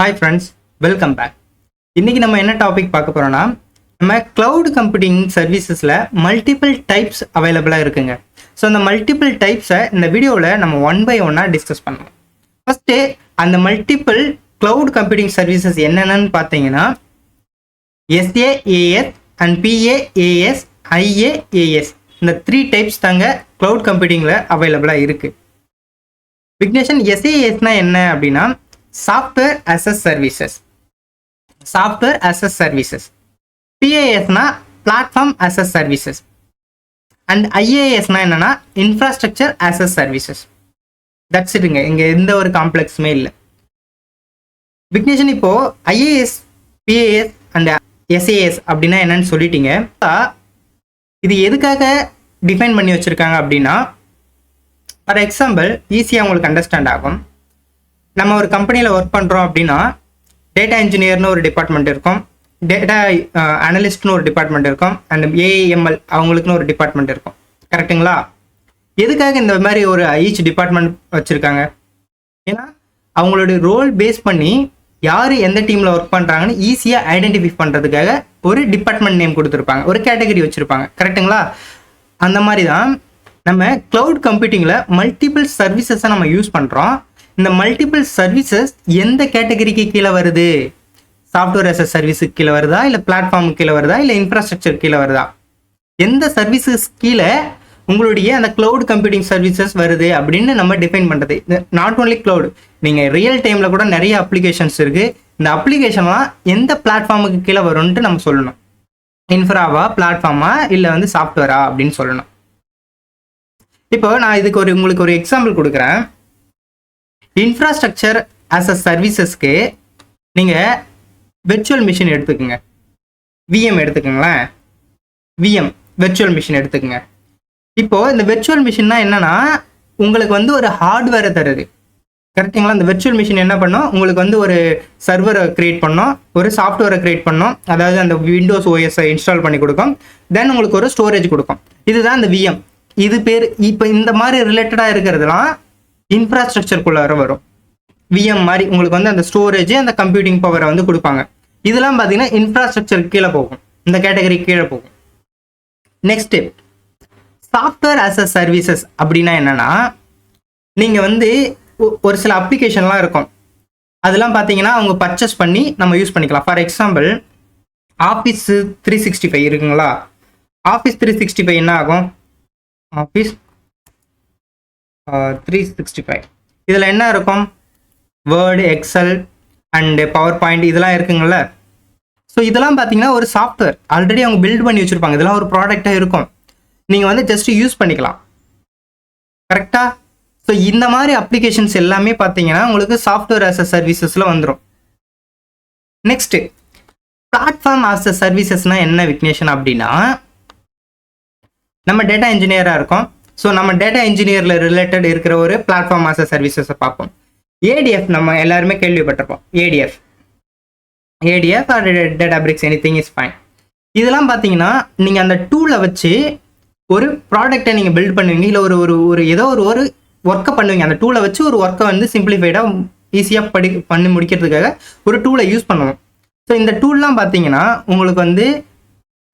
Hi friends, welcome back. இன்றைக்கி நம்ம என்ன டாபிக் பார்க்க போகிறோன்னா, நம்ம க்ளவுட் கம்ப்யூட்டிங் சர்வீசஸில் மல்டிபிள் டைப்ஸ் அவைலபிளாக இருக்குங்க. ஸோ அந்த மல்டிபிள் டைப்ஸை இந்த வீடியோவில் நம்ம ஒன் பை ஒன்னாக டிஸ்கஸ் பண்ணுவோம். ஃபஸ்ட்டு அந்த மல்டிபிள் க்ளவுட் கம்ப்யூட்டிங் சர்வீசஸ் என்னென்னு பார்த்தீங்கன்னா SaaS அண்ட் PaaS, IaaS இந்த 3 டைப்ஸ் தாங்க க்ளவுட் கம்ப்யூட்டிங்கில் அவைலபிளாக இருக்குது. விக்னேஷன், SaaSனா என்ன அப்படின்னா software as a services. Software as a services. PaaSனா platform as a services. And IaaSனா என்னன்னா infrastructure as a services. That's இட்டுங்க, இங்கே எந்த ஒரு காம்ப்ளெக்ஸுமே இல்லை. விக்னேஷன், இப்போ IaaS, PaaS அண்ட் SaaS அப்படின்னா என்னன்னு சொல்லிட்டீங்க. இது எதுக்காக டிஃபைன் பண்ணி வச்சுருக்காங்க அப்படின்னா, ஃபார் எக்ஸாம்பிள் ஈஸியாக உங்களுக்கு அண்டர்ஸ்டாண்ட் ஆகும். நம்ம ஒரு கம்பெனியில் ஒர்க் பண்ணுறோம் அப்படின்னா டேட்டா இன்ஜினியர்னு ஒரு டிபார்ட்மெண்ட் இருக்கும், டேட்டா அனலிஸ்ட்னு ஒரு டிபார்ட்மெண்ட் இருக்கும், அண்ட் AML அவங்களுக்குன்னு ஒரு டிபார்ட்மெண்ட் இருக்கும். கரெக்டுங்களா? எதுக்காக இந்த மாதிரி ஒரு ஈச் டிபார்ட்மெண்ட் வச்சுருக்காங்க? ஏன்னா அவங்களுடைய ரோல் பேஸ் பண்ணி யார் எந்த டீமில் ஒர்க் பண்ணுறாங்கன்னு ஈஸியாக ஐடென்டிஃபை பண்ணுறதுக்காக ஒரு டிபார்ட்மெண்ட் நேம் கொடுத்துருப்பாங்க, ஒரு கேட்டகரி வச்சுருப்பாங்க. கரெக்டுங்களா? அந்த மாதிரி தான் நம்ம க்ளவுட் கம்ப்யூட்டிங்கில் மல்டிபிள் சர்வீசஸை நம்ம யூஸ் பண்ணுறோம். இந்த மல்டிபிள் சர்வீசஸ் எந்த கேட்டகரிக்கு கீழே வருது? சாஃப்ட்வேர் as a சர்வீஸுக்கு கீழே வருதா, இல்லை பிளாட்ஃபார்முக்கு கீழே வருதா, இல்லை இன்ஃப்ராஸ்ட்ரக்சர் கீழே வருதா? எந்த சர்வீசஸ் கீழே உங்களுடைய அந்த க்ளவுட் கம்ப்யூட்டிங் சர்வீசஸ் வருது அப்படின்னு நம்ம டிஃபைன் பண்ணுறது. நாட் ஓன்லி க்ளவுட், நீங்கள் ரியல் டைமில் கூட நிறைய அப்ளிகேஷன்ஸ் இருக்குது. இந்த அப்ளிகேஷன்லாம் எந்த பிளாட்ஃபார்முக்கு கீழே வரும்ன்ட்டு நம்ம சொல்லணும். இன்ஃப்ராவா, பிளாட்ஃபார்மா, இல்லை வந்து சாஃப்ட்வேரா அப்படின்னு சொல்லணும். இப்போ நான் இதுக்கு உங்களுக்கு ஒரு எக்ஸாம்பிள் கொடுக்குறேன். இன்ஃப்ராஸ்ட்ரக்சர் as a சர்வீசஸ்க்கு நீங்கள் வெர்ச்சுவல் மிஷின் எடுத்துக்கோங்க, VM எடுத்துக்கோங்களேன். VM வெர்ச்சுவல் மிஷின் எடுத்துக்கோங்க. இப்போது இந்த வெர்ச்சுவல் மிஷின்னா என்னன்னா, உங்களுக்கு வந்து ஒரு ஹார்ட்வேரை தருது. கரெக்டுங்களா? இந்த வெர்ச்சுவல் மிஷின் என்ன பண்ணோம், உங்களுக்கு வந்து ஒரு சர்வரை கிரியேட் பண்ணோம், ஒரு சாஃப்ட்வேரை கிரியேட் பண்ணோம், அதாவது அந்த விண்டோஸ் OSஐ இன்ஸ்டால் பண்ணி கொடுக்கும். தென் உங்களுக்கு ஒரு ஸ்டோரேஜ் கொடுக்கும். இதுதான் இந்த VM. இது பேர். இப்போ இந்த மாதிரி ரிலேட்டடாக இருக்கிறதுலாம் இன்ஃப்ராஸ்ட்ரக்சருக்குள்ளார வரும். VM மாதிரி உங்களுக்கு வந்து அந்த ஸ்டோரேஜ், அந்த கம்ப்யூட்டிங் பவரை வந்து கொடுப்பாங்க. இதெல்லாம் பார்த்தீங்கன்னா இன்ஃப்ராஸ்ட்ரக்சருக்கு கீழே போகும், இந்த கேட்டகரி கீழே போகும். Next, software as a services அப்படின்னா என்னன்னா, நீங்கள் வந்து ஒரு சில அப்ளிகேஷன்லாம் இருக்கும், அதெல்லாம் பார்த்தீங்கன்னா அவங்க பர்ச்சேஸ் பண்ணி நம்ம யூஸ் பண்ணிக்கலாம். ஃபார் எக்ஸாம்பிள் ஆஃபீஸ் 365 இருக்குங்களா? ஆஃபீஸ் 365 என்ன ஆகும்? ஆஃபீஸ் 365 இதில் என்ன இருக்கும்? Word, Excel and PowerPoint இதெல்லாம் இருக்குங்கள. ஸோ இதெல்லாம் பார்த்தீங்கன்னா ஒரு சாஃப்ட்வேர் ஆல்ரெடி அவங்க பில்ட் பண்ணி வச்சுருப்பாங்க. இதெல்லாம் ஒரு ப்ராடக்டாக இருக்கும், நீங்கள் வந்து ஜஸ்ட் யூஸ் பண்ணிக்கலாம். கரெக்டாக? ஸோ இந்த மாதிரி அப்ளிகேஷன்ஸ் எல்லாமே பார்த்தீங்கன்னா உங்களுக்கு சாஃப்ட்வேர் as a சர்வீசஸில் வந்துடும். நெக்ஸ்ட்டு, பிளாட்ஃபார்ம் as a சர்வீசஸ்னால் என்ன விக்னேஷன் அப்படின்னா, நம்ம டேட்டா இன்ஜினியராக இருக்கோம். ஸோ நம்ம டேட்டா இன்ஜினியரில் ரிலேட்டட் இருக்கிற ஒரு பிளாட்ஃபார்ம் as a சர்வீசஸை பார்ப்போம். ADF நம்ம எல்லாருமே கேள்விப்பட்டிருப்போம். ADF or Databricks, anything is fine. இதெல்லாம் பார்த்தீங்கன்னா நீங்கள் அந்த டூலை வச்சு ஒரு ப்ராடக்டை நீங்கள் பில்ட் பண்ணுவீங்க, இல்லை ஒரு ஏதோ ஒரு ஒர்க்கை பண்ணுவீங்க. அந்த டூலை வச்சு ஒரு ஒர்க்கை வந்து சிம்பிளிஃபைடாக ஈஸியாக பண்ணி முடிக்கிறதுக்காக ஒரு டூலை யூஸ் பண்ணுவோம். ஸோ இந்த டூல்லாம் பார்த்தீங்கன்னா உங்களுக்கு வந்து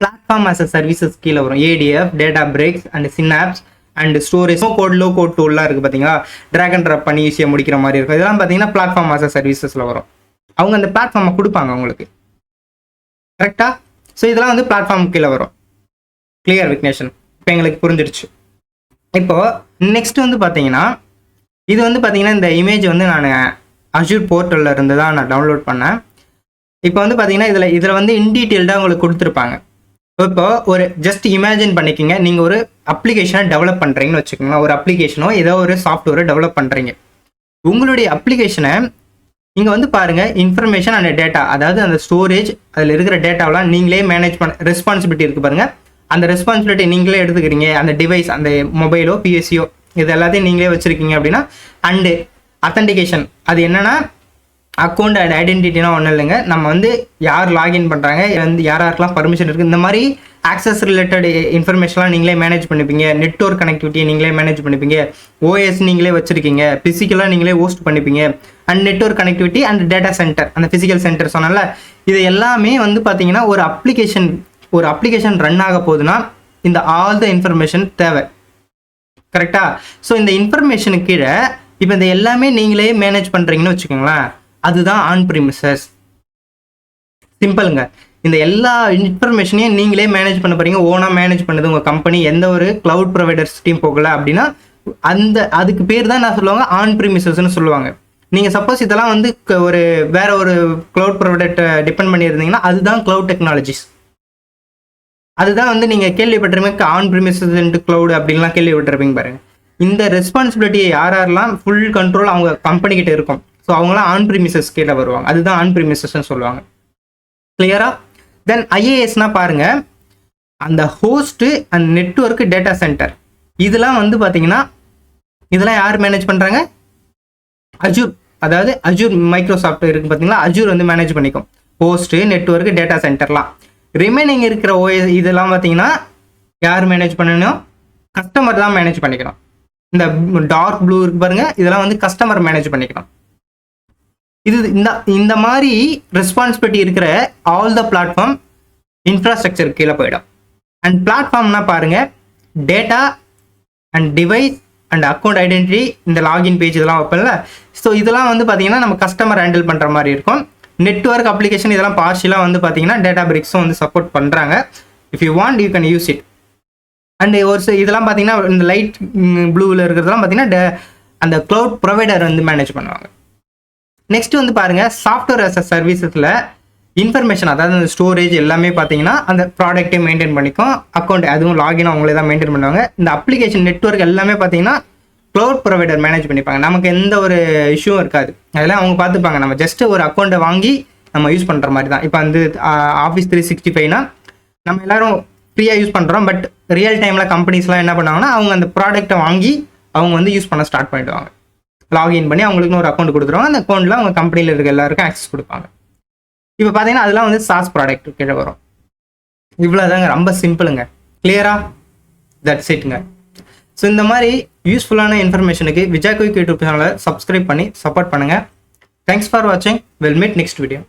பிளாட்ஃபார்ம் as a சர்வீசஸ் கீழே வரும். ADF, Databricks and Synapse and storage, low code டூல்லாம் இருக்குது பார்த்தீங்களா, ட்ராக் அண்ட் ட்ராப் பண்ணி ஈஸியாக முடிக்கிற மாதிரி இருக்கும். இதெல்லாம் பார்த்தீங்கன்னா பிளாட்ஃபார்ம் as a சர்வீசஸில் வரும். அவங்க அந்த பிளாட்ஃபார்மை கொடுப்பாங்க உங்களுக்கு. கரெக்டாக? ஸோ இதெல்லாம் வந்து பிளாட்ஃபார்ம் கீழே வரும். கிளியர் விக்னேஷன்? இப்போ எங்களுக்கு புரிஞ்சிடுச்சு. இப்போது நெக்ஸ்ட் வந்து பார்த்தீங்கன்னா, இது வந்து பார்த்தீங்கன்னா இந்த இமேஜ் வந்து நான் Azure போர்ட்டலில் இருந்து தான் நான் டவுன்லோட் பண்ணேன். இப்போ வந்து பார்த்தீங்கன்னா இதில் வந்து இன்டீட்டெயில்டாக உங்களுக்கு கொடுத்துருப்பாங்க. இப்போ ஒரு ஜஸ்ட் இமேஜின் பண்ணிக்கோங்க, நீங்கள் ஒரு அப்ளிகேஷனை டெவலப் பண்ணுறீங்கன்னு வச்சுக்கோங்களேன். ஒரு அப்ளிகேஷனோ ஏதோ ஒரு சாஃப்ட்வேரை டெவலப் பண்ணுறீங்க. உங்களுடைய அப்ளிகேஷனை நீங்கள் வந்து பாருங்கள், இன்ஃபர்மேஷன் அண்ட் டேட்டா, அதாவது அந்த ஸ்டோரேஜ், அதில் இருக்கிற டேட்டாவெலாம் நீங்களே மேனேஜ் ரெஸ்பான்சிபிலிட்டி இருக்குது பாருங்கள். அந்த ரெஸ்பான்சிபிலிட்டி நீங்களே எடுத்துக்கிறீங்க. அந்த டிவைஸ், அந்த மொபைலோ PSCயோ இது எல்லாத்தையும் நீங்களே வச்சுருக்கீங்க அப்படின்னா. அண்டு அத்தன்டிகேஷன், அது என்னென்னா அக்கௌண்ட் அண்ட் ஐடென்டிட்டினா ஒன்றும் இல்லைங்க. நம்ம வந்து யார் லாகின் பண்ணுறாங்க, வந்து யாருக்கெல்லாம் பர்மிஷன் இருக்குது, இந்த மாதிரி ஆக்சஸ் ரிலேட்டட் இன்ஃபர்மேஷன்லாம் நீங்களே மேனேஜ் பண்ணிப்பீங்க. நெட்வொர்க் கனெக்டிவிட்டியை நீங்களே மேனேஜ் பண்ணிப்பீங்க. ஓஎஸ் நீங்களே வச்சுருக்கீங்க. ஃபிசிக்கலாக நீங்களே ஹோஸ்ட் பண்ணிப்பீங்க. And network connectivity and data center, அந்த ஃபிசிக்கல் சென்டர் சொன்னால, இது எல்லாமே வந்து பார்த்தீங்கன்னா ஒரு அப்ளிகேஷன் ரன் ஆக போகுதுன்னா இந்த ஆல் த இன்ஃபர்மேஷன் தேவை. கரெக்டா? ஸோ இந்த இன்ஃபர்மேஷனுக்கு கீழே இப்போ இந்த எல்லாமே நீங்களே மேனேஜ் பண்ணுறீங்கன்னு வச்சுக்கோங்களேன், அதுதான் ஆன் ப்ரிமிசஸ். சிம்பிளுங்க. இந்த எல்லா இன்ஃபர்மேஷனையும் நீங்களே மேனேஜ் பண்ண போறீங்க, ஓனாக மேனேஜ் பண்ணுது உங்கள் கம்பெனி. எந்த ஒரு கிளவுட் ப்ரொவைடர்ஸ் டீம் போகல அப்படின்னா அதுக்கு பேர் தான் நான் சொல்லுவாங்க ஆன் ப்ரிமிசஸ்ன்னு சொல்லுவாங்க. நீங்கள் சப்போஸ் இதெல்லாம் வந்து வேற ஒரு கிளவுட் ப்ரொவைடர்கிட்ட டிபெண்ட் பண்ணியிருந்தீங்கன்னா அதுதான் கிளவுட் டெக்னாலஜிஸ். அதுதான் வந்து நீங்கள் கேள்விப்பட்டிருப்பீங்க ஆன் ப்ரிமிசஸ் இன்டு கிளவுட் அப்படின்லாம் கேள்விப்பட்டிருப்பீங்க பாருங்க. இந்த ரெஸ்பான்சிபிலிட்டியை யாரெல்லாம் ஃபுல் கண்ட்ரோல் அவங்க கம்பெனி கிட்ட இருக்கும், ஸோ அவங்களாம் ஆன் ப்ரிமிசஸ் கீழே வருவாங்க. அதுதான் ஆன் ப்ரிமிசஸ்ன்னு சொல்லுவாங்க. கிளியரா? தென் ஐஏஎஸ்னா பாருங்க, அந்த host and network data centre இதெல்லாம் வந்து பார்த்தீங்கன்னா இதெல்லாம் யார் மேனேஜ் பண்ணுறாங்க? அஜூர். அதாவது அஜூர் மைக்ரோசாஃப்ட் இருக்குது பார்த்தீங்களா, அஜூர் வந்து மேனேஜ் பண்ணிக்கும் ஹோஸ்ட்டு, நெட்வொர்க், டேட்டா சென்டர்லாம். ரிமைனிங் இருக்கிற ஓஎஸ் இதெல்லாம் பார்த்தீங்கன்னா யார் மேனேஜ் பண்ணணும்? கஸ்டமர் தான் மேனேஜ் பண்ணிக்கணும். இந்த டார்க் ப்ளூ இருக்கு பாருங்க, இதெல்லாம் வந்து கஸ்டமர் மேனேஜ் பண்ணிக்கணும். இது இந்த மாதிரி ரெஸ்பான்சிபிலிட்டி இருக்கிற ஆல் த பிளாட்ஃபார்ம் இன்ஃப்ராஸ்ட்ரக்சர் கீழே போயிடும். அண்ட் பிளாட்ஃபார்ம்னா பாருங்க, data and device and account identity, இந்த லாகின் பேஜ் இதெல்லாம் வைப்பல. ஸோ இதெல்லாம் வந்து பார்த்தீங்கன்னா நம்ம கஸ்டமர் ஹேண்டில் பண்ணுற மாதிரி இருக்கும். நெட்வொர்க் அப்ளிகேஷன் இதெல்லாம் பார்ஷியலாக வந்து பார்த்தீங்கன்னா டேட்டா பிரிக்ஸும் வந்து சப்போர்ட் பண்ணுறாங்க. If you want you can use it. And இதெல்லாம் பார்த்தீங்கன்னா இந்த லைட் ப்ளூவில் இருக்கிறதெல்லாம் பார்த்தீங்கன்னா அந்த கிளவுட் ப்ரொவைடர் வந்து மேனேஜ் பண்ணுவாங்க. நெக்ஸ்ட் வந்து பாருங்க, சாஃப்ட்வேர் அஸ் அ சர்வீசஸில் இன்ஃபர்மேஷன், அதாவது அந்த ஸ்டோரேஜ் எல்லாமே பார்த்தீங்கன்னா அந்த ப்ராடக்ட்டை மெயின்டைன் பண்ணிக்கும். அக்கௌண்ட் அதுவும் லாகின் அவங்களே தான் மெயின்டைன் பண்ணுவாங்க. இந்த அப்ளிகேஷன் நெட்வொர்க் எல்லாமே பார்த்தீங்கன்னா க்ளவுட் ப்ரொவைடர் மேனேஜ் பண்ணிப்பாங்க. நமக்கு எந்த ஒரு இஷ்யூவும் இருக்காது, அதெல்லாம் அவங்க பார்த்துப்பாங்க. நம்ம ஜஸ்ட் ஒரு அக்கௌண்ட்டை வாங்கி நம்ம யூஸ் பண்ணுற மாதிரி தான். இப்போ வந்து ஆஃபீஸ் 365னா நம்ம எல்லாரும் ஃப்ரீயாக யூஸ் பண்ணுறோம். பட் ரியல் டைமில் கம்பெனிஸ்லாம் என்ன பண்ணாங்கன்னா அவங்க அந்த ப்ராடக்ட்டை வாங்கி அவங்க வந்து யூஸ் பண்ண ஸ்டார்ட் பண்ணிடுவாங்க. லாகின் பண்ணி அவங்களுக்குன்னு ஒரு அக்கௌண்ட் கொடுத்துருவாங்க. அந்த அக்கௌண்ட்டில் அவங்க கம்பெனியில் இருக்க எல்லாருக்கும் ஆக்சஸ் கொடுப்பாங்க. இப்போ பார்த்தீங்கன்னா அதெல்லாம் வந்து சாஸ் ப்ராடக்ட் கீழே வரும். இவ்வளோதாங்க, ரொம்ப சிம்பிளுங்க. கிளியரா? தட்ஸ் இட்ங்க. ஸோ இந்த மாதிரி யூஸ்ஃபுல்லான இன்ஃபர்மேஷனுக்கு விஜய் குயிக் யூடியூப் சேனலை சப்ஸ்கிரைப் பண்ணி சப்போர்ட் பண்ணுங்கள். தேங்க்ஸ் ஃபார் வாட்சிங். Will meet next video.